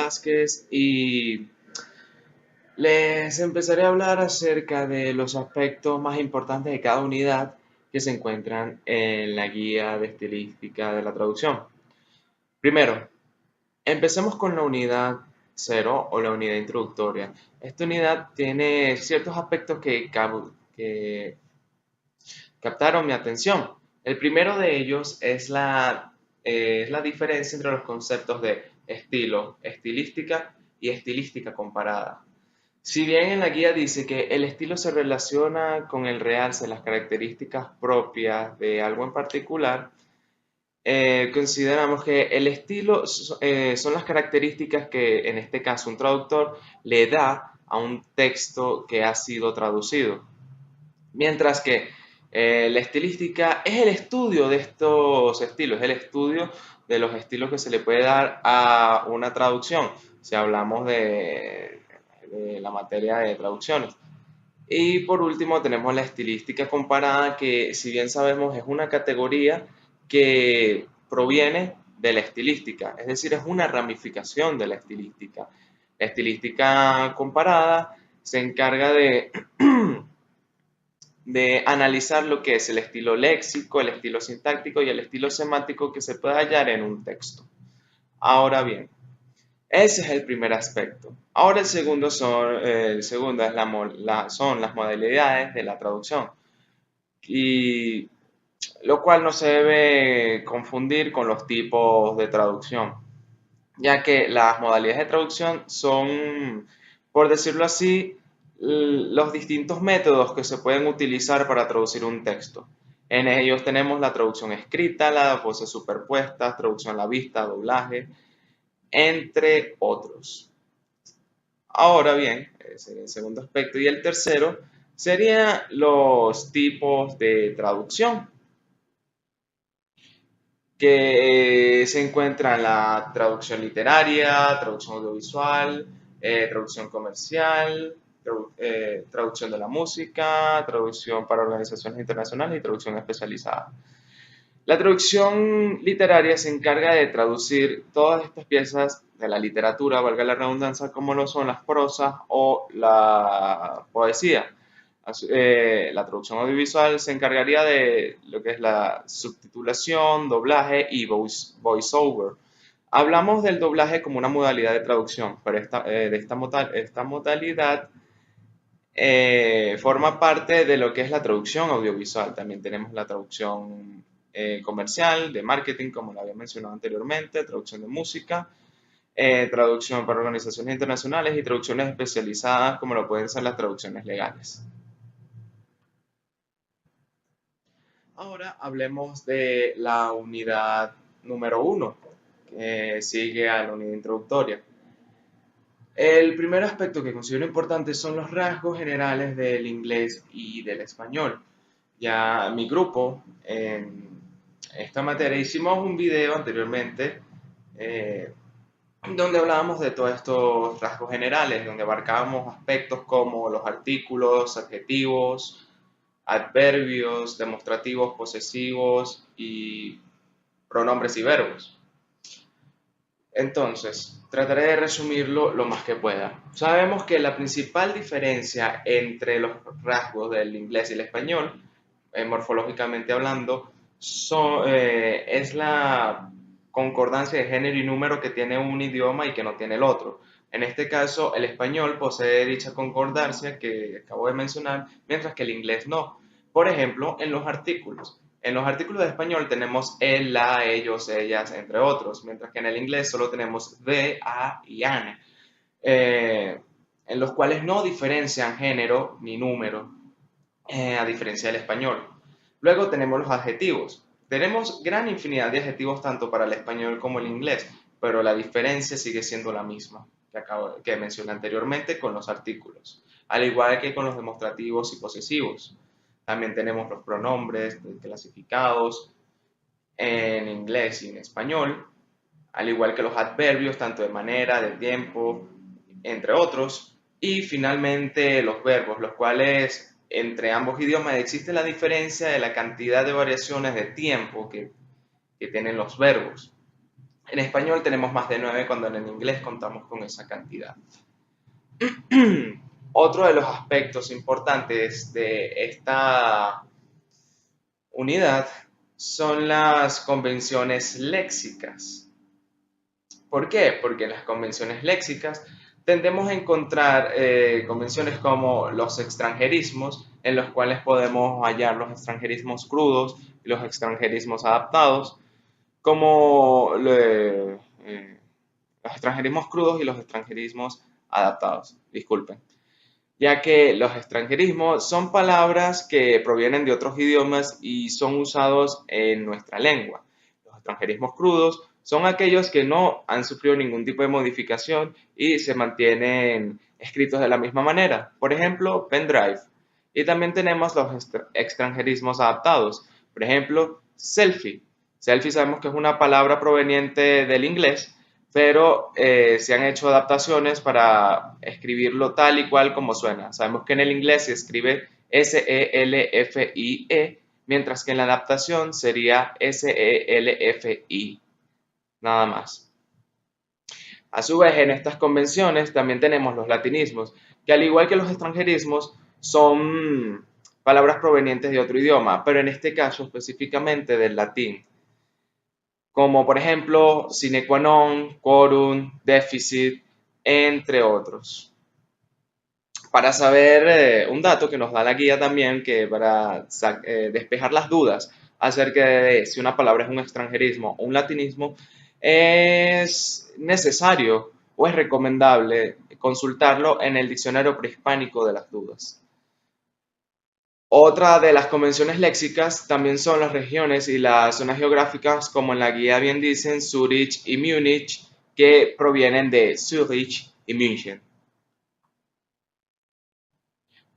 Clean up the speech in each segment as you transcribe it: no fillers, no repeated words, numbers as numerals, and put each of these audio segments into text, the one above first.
Velázquez y les empezaré a hablar acerca de los aspectos más importantes de cada unidad que se encuentran en la guía de estilística de la traducción. Primero, empecemos con la unidad cero o la unidad introductoria. Esta unidad tiene ciertos aspectos que captaron mi atención. El primero de ellos es la diferencia entre los conceptos de estilo, estilística y estilística comparada. Si bien en la guía dice que el estilo se relaciona con el realce, las características propias de algo en particular, consideramos que el estilo son las características que en este caso un traductor le da a un texto que ha sido traducido. Mientras que la estilística es el estudio de estos estilos, es el estudio de los estilos que se le puede dar a una traducción, si hablamos de la materia de traducciones. Y por último tenemos la estilística comparada, que si bien sabemos es una categoría que proviene de la estilística, es decir, es una ramificación de la estilística. La estilística comparada se encarga de analizar lo que es el estilo léxico, el estilo sintáctico y el estilo semántico que se puede hallar en un texto. Ahora bien, ese es el primer aspecto. Ahora el segundo es son las modalidades de la traducción, y lo cual no se debe confundir con los tipos de traducción, ya que las modalidades de traducción son, por decirlo así, los distintos métodos que se pueden utilizar para traducir un texto. En ellos tenemos la traducción escrita, la voces superpuestas, traducción a la vista, doblaje, entre otros. Ahora bien, ese es el segundo aspecto. Y el tercero serían los tipos de traducción, que se encuentran la traducción literaria, traducción audiovisual, traducción comercial, traducción de la música, traducción para organizaciones internacionales y traducción especializada. La traducción literaria se encarga de traducir todas estas piezas de la literatura, valga la redundancia, como lo son las prosas o la poesía. La traducción audiovisual se encargaría de lo que es la subtitulación, doblaje y voiceover. Hablamos del doblaje como una modalidad de traducción, pero esta modalidad forma parte de lo que es la traducción audiovisual. También tenemos la traducción comercial, de marketing, como lo había mencionado anteriormente, traducción de música, traducción para organizaciones internacionales y traducciones especializadas, como lo pueden ser las traducciones legales. Ahora hablemos de la unidad número uno, que sigue a la unidad introductoria. El primer aspecto que considero importante son los rasgos generales del inglés y del español. Ya mi grupo en esta materia hicimos un video anteriormente, eh, donde hablábamos de todos estos rasgos generales, donde abarcábamos aspectos como los artículos, adjetivos, adverbios, demostrativos, posesivos y pronombres y verbos. Entonces, trataré de resumirlo lo más que pueda. Sabemos que la principal diferencia entre los rasgos del inglés y el español, morfológicamente hablando, es la concordancia de género y número que tiene un idioma y que no tiene el otro. En este caso, el español posee dicha concordancia que acabo de mencionar, mientras que el inglés no. Por ejemplo, en los artículos. En los artículos de español tenemos el, la, ellos, ellas, entre otros, mientras que en el inglés solo tenemos the, a y an, en los cuales no diferencian género ni número, a diferencia del español. Luego tenemos los adjetivos. Tenemos gran infinidad de adjetivos tanto para el español como el inglés, pero la diferencia sigue siendo la misma que mencioné anteriormente con los artículos, al igual que con los demostrativos y posesivos. También tenemos los pronombres clasificados en inglés y en español, al igual que los adverbios, tanto de manera, de tiempo, entre otros. Y finalmente los verbos, los cuales entre ambos idiomas existe la diferencia de la cantidad de variaciones de tiempo que tienen los verbos. En español tenemos más de 9 cuando en el inglés contamos con esa cantidad. Otro de los aspectos importantes de esta unidad son las convenciones léxicas. ¿Por qué? Porque en las convenciones léxicas tendemos a encontrar convenciones como los extranjerismos, en los cuales podemos hallar los extranjerismos crudos y los extranjerismos adaptados, como los extranjerismos crudos y los extranjerismos adaptados. Disculpen, ya que los extranjerismos son palabras que provienen de otros idiomas y son usados en nuestra lengua. Los extranjerismos crudos son aquellos que no han sufrido ningún tipo de modificación y se mantienen escritos de la misma manera. Por ejemplo, pendrive. Y también tenemos los extranjerismos adaptados. Por ejemplo, selfie. Selfie sabemos que es una palabra proveniente del inglés, pero se han hecho adaptaciones para escribirlo tal y cual como suena. Sabemos que en el inglés se escribe S-E-L-F-I-E, mientras que en la adaptación sería S-E-L-F-I, nada más. A su vez, en estas convenciones también tenemos los latinismos, que al igual que los extranjerismos, son palabras provenientes de otro idioma, pero en este caso específicamente del latín, como por ejemplo sine qua non, quorum, déficit, entre otros. Para saber un dato que nos da la guía también, que para despejar las dudas acerca de si una palabra es un extranjerismo o un latinismo, es necesario o es recomendable consultarlo en el diccionario prehispánico de las dudas. Otra de las convenciones léxicas también son las regiones y las zonas geográficas, como en la guía bien dicen Zurich y Múnich, que provienen de Zurich y München.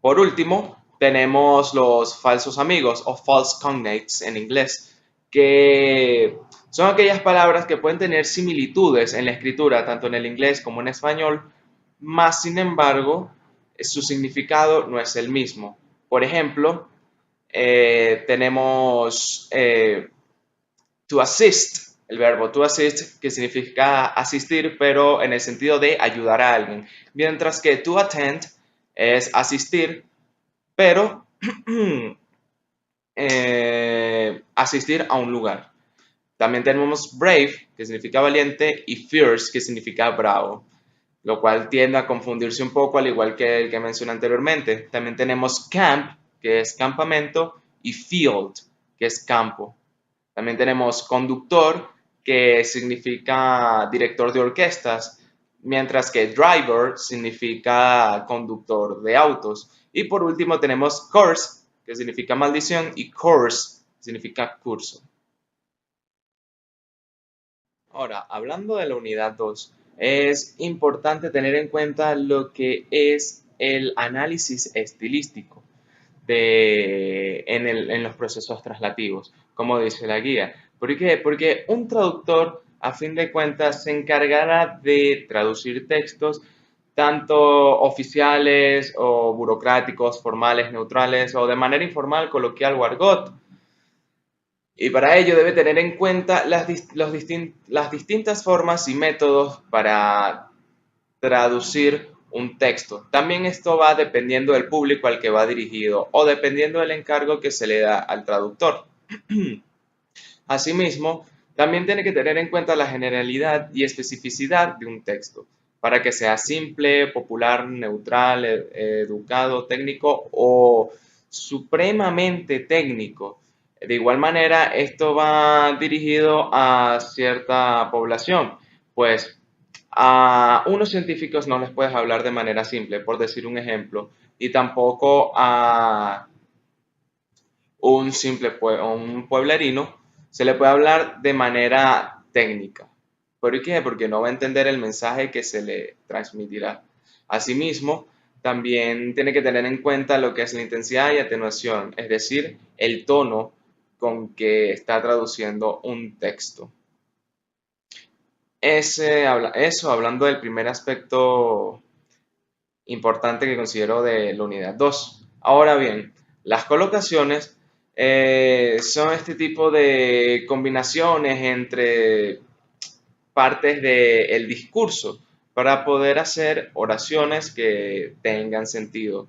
Por último, tenemos los falsos amigos o false cognates en inglés, que son aquellas palabras que pueden tener similitudes en la escritura, tanto en el inglés como en español, más sin embargo, su significado no es el mismo. Por ejemplo, tenemos to assist, el verbo to assist, que significa asistir, pero en el sentido de ayudar a alguien, mientras que to attend es asistir, pero asistir a un lugar. También tenemos brave, que significa valiente, y fierce, que significa bravo, lo cual tiende a confundirse un poco, al igual que el que mencioné anteriormente. También tenemos camp, que es campamento, y field, que es campo. También tenemos conductor, que significa director de orquestas, mientras que driver significa conductor de autos. Y por último tenemos curse, que significa maldición, y course significa curso. Ahora, hablando de la unidad 2, es importante tener en cuenta lo que es el análisis estilístico en los procesos translativos, como dice la guía. ¿Por qué? Porque un traductor, a fin de cuentas, se encargará de traducir textos tanto oficiales o burocráticos, formales, neutrales o de manera informal, coloquial o argot. Y para ello debe tener en cuenta las distintas formas y métodos para traducir un texto. También esto va dependiendo del público al que va dirigido o dependiendo del encargo que se le da al traductor. Asimismo, también tiene que tener en cuenta la generalidad y especificidad de un texto para que sea simple, popular, neutral, educado, técnico o supremamente técnico. De igual manera, esto va dirigido a cierta población, pues a unos científicos no les puedes hablar de manera simple, por decir un ejemplo, y tampoco a un pueblerino se le puede hablar de manera técnica. ¿Por qué? Porque no va a entender el mensaje que se le transmitirá. Asimismo, también tiene que tener en cuenta lo que es la intensidad y atenuación, es decir, el tono con que está traduciendo un texto. Eso hablando del primer aspecto importante que considero de la unidad 2. Ahora bien, las colocaciones son este tipo de combinaciones entre partes del discurso para poder hacer oraciones que tengan sentido.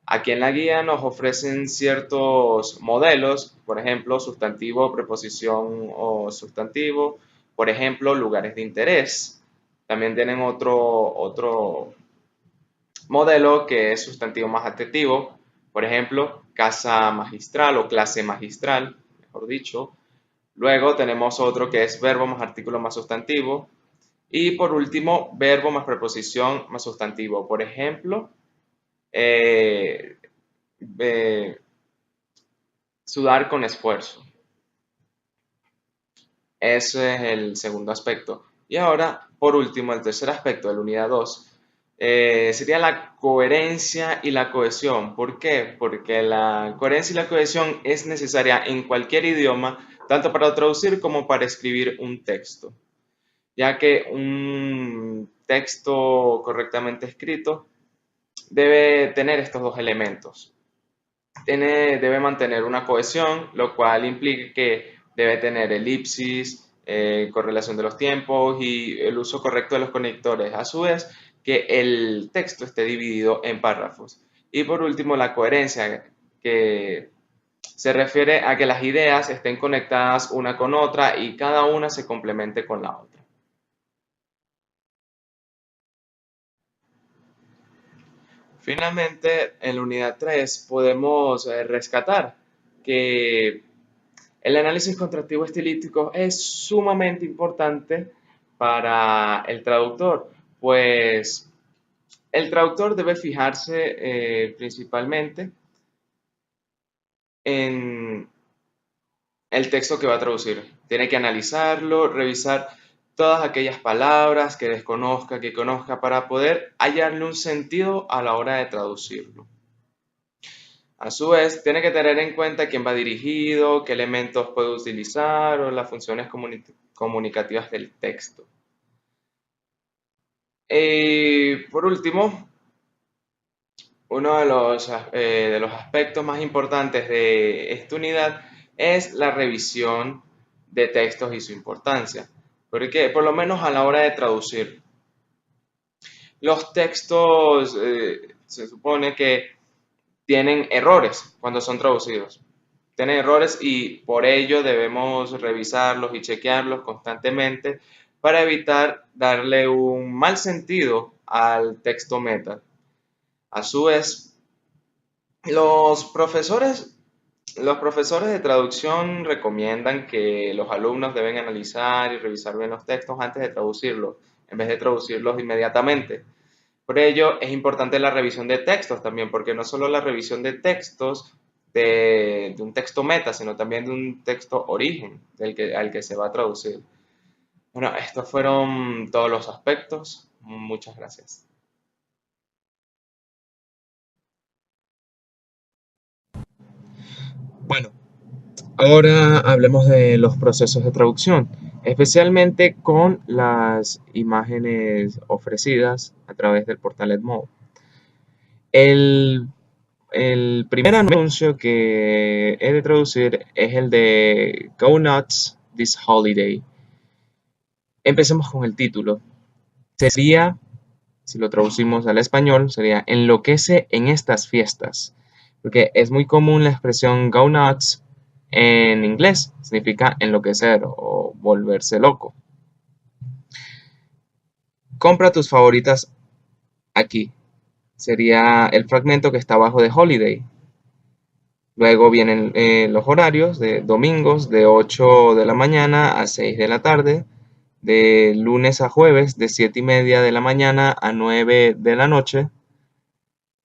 Aquí en la guía nos ofrecen ciertos modelos, por ejemplo, sustantivo, preposición o sustantivo, por ejemplo, lugares de interés. También tienen otro modelo que es sustantivo más adjetivo, por ejemplo, casa magistral o clase magistral, mejor dicho. Luego tenemos otro que es verbo más artículo más sustantivo. Y por último, verbo más preposición más sustantivo. Por ejemplo, eh, eh, sudar con esfuerzo. Ese es el segundo aspecto. Y ahora, por último, el tercer aspecto de la unidad 2 sería la coherencia y la cohesión. ¿Por qué? Porque la coherencia y la cohesión es necesaria en cualquier idioma, tanto para traducir como para escribir un texto, ya que un texto correctamente escrito debe tener estos dos elementos. Debe mantener una cohesión, lo cual implica que debe tener elipsis, correlación de los tiempos y el uso correcto de los conectores. A su vez, que el texto esté dividido en párrafos. Y por último, la coherencia, que se refiere a que las ideas estén conectadas una con otra y cada una se complemente con la otra. Finalmente, en la unidad 3 podemos rescatar que el análisis contractivo estilístico es sumamente importante para el traductor, pues el traductor debe fijarse principalmente en el texto que va a traducir. Tiene que analizarlo, revisar todas aquellas palabras que desconozca, que conozca, para poder hallarle un sentido a la hora de traducirlo. A su vez, tiene que tener en cuenta quién va dirigido, qué elementos puede utilizar o las funciones comunicativas del texto. Y por último, uno de los aspectos más importantes de esta unidad es la revisión de textos y su importancia. Porque por lo menos a la hora de traducir, los textos se supone que tienen errores cuando son traducidos. Tienen errores y por ello debemos revisarlos y chequearlos constantemente para evitar darle un mal sentido al texto meta. A su vez, los profesores, los profesores de traducción recomiendan que los alumnos deben analizar y revisar bien los textos antes de traducirlos, en vez de traducirlos inmediatamente. Por ello, es importante la revisión de textos también, porque no solo la revisión de textos de un texto meta, sino también de un texto origen al que se va a traducir. Bueno, estos fueron todos los aspectos. Muchas gracias. Bueno, ahora hablemos de los procesos de traducción, especialmente con las imágenes ofrecidas a través del portal Edmodo. El El primer anuncio que he de traducir es el de Go Nuts This Holiday. Empecemos con el título. Sería, si lo traducimos al español, sería enloquece en estas fiestas. Porque es muy común la expresión Go Nuts en inglés. Significa enloquecer o volverse loco. Compra tus favoritas aquí. Sería el fragmento que está abajo de Holiday. Luego vienen los horarios de domingos de 8 de la mañana a 6 de la tarde, de lunes a jueves de 7:30 de la mañana a 9 de la noche,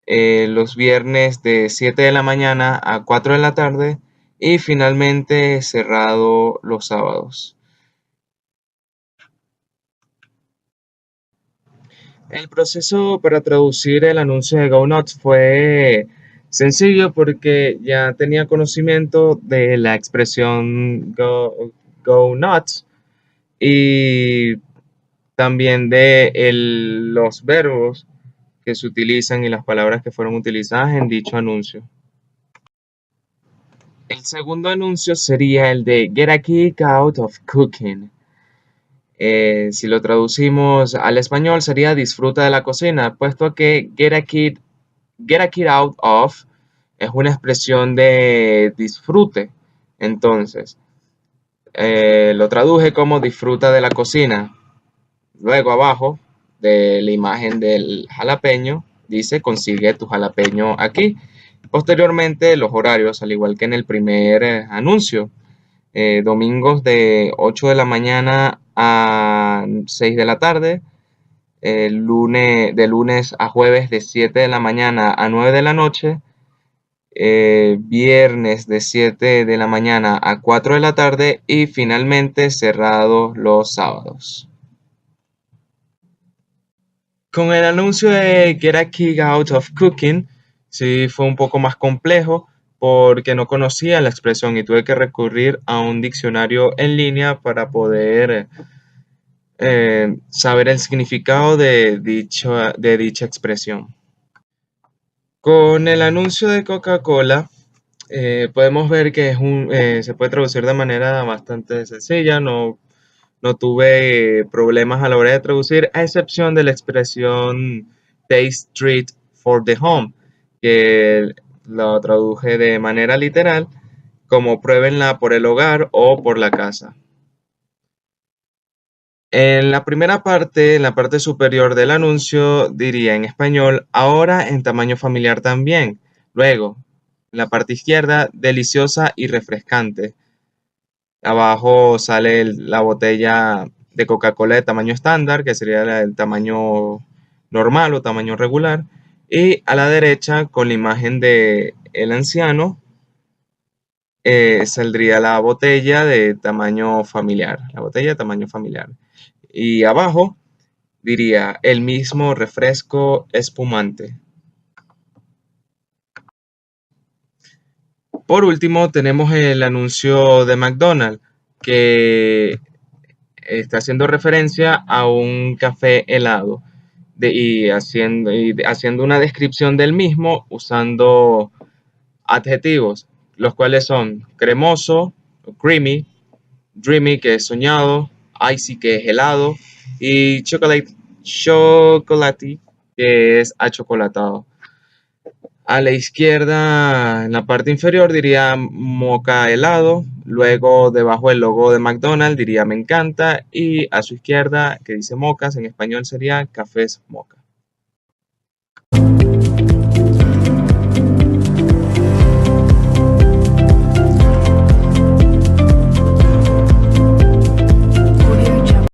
los viernes de 7 de la mañana a 4 de la tarde y finalmente cerrado los sábados. El proceso para traducir el anuncio de Go Nuts fue sencillo porque ya tenía conocimiento de la expresión Go Nuts y también de los verbos que se utilizan y las palabras que fueron utilizadas en dicho anuncio. El segundo anuncio sería el de Get a Kick Out of Cooking. Si lo traducimos al español sería disfruta de la cocina, puesto que get a kid out of es una expresión de disfrute. Entonces, lo traduje como disfruta de la cocina. Luego abajo de la imagen del jalapeño dice consigue tu jalapeño aquí. Posteriormente los horarios, al igual que en el primer anuncio, domingos de 8 de la mañana a 6 de la tarde, de lunes a jueves de 7 de la mañana a 9 de la noche, viernes de 7 de la mañana a 4 de la tarde y finalmente cerrados los sábados. Con el anuncio de Get a Kick Out of Cooking, sí fue un poco más complejo porque no conocía la expresión y tuve que recurrir a un diccionario en línea para poder saber el significado de dicha expresión. Con el anuncio de Coca-Cola, podemos ver que se puede traducir de manera bastante sencilla, no tuve problemas a la hora de traducir, a excepción de la expresión Taste Treat for the Home, que lo traduje de manera literal como pruébenla por el hogar o por la casa. En la primera parte, en la parte superior del anuncio, diría en español, ahora en tamaño familiar también. Luego, en la parte izquierda, deliciosa y refrescante. Abajo sale la botella de Coca-Cola de tamaño estándar, que sería el tamaño normal o tamaño regular. Y a la derecha, con la imagen de el anciano, saldría la botella de tamaño familiar. La botella de tamaño familiar. Y abajo diría el mismo refresco espumante. Por último, tenemos el anuncio de McDonald's, que está haciendo referencia a un café helado y haciendo una descripción del mismo usando adjetivos, los cuales son cremoso, creamy, dreamy, que es soñado, icy, que es helado, y chocolate, que es achocolatado. A la izquierda, en la parte inferior, diría moca helado. Luego, debajo del logo de McDonald's, diría me encanta. Y a su izquierda, que dice mocas, en español sería cafés moca.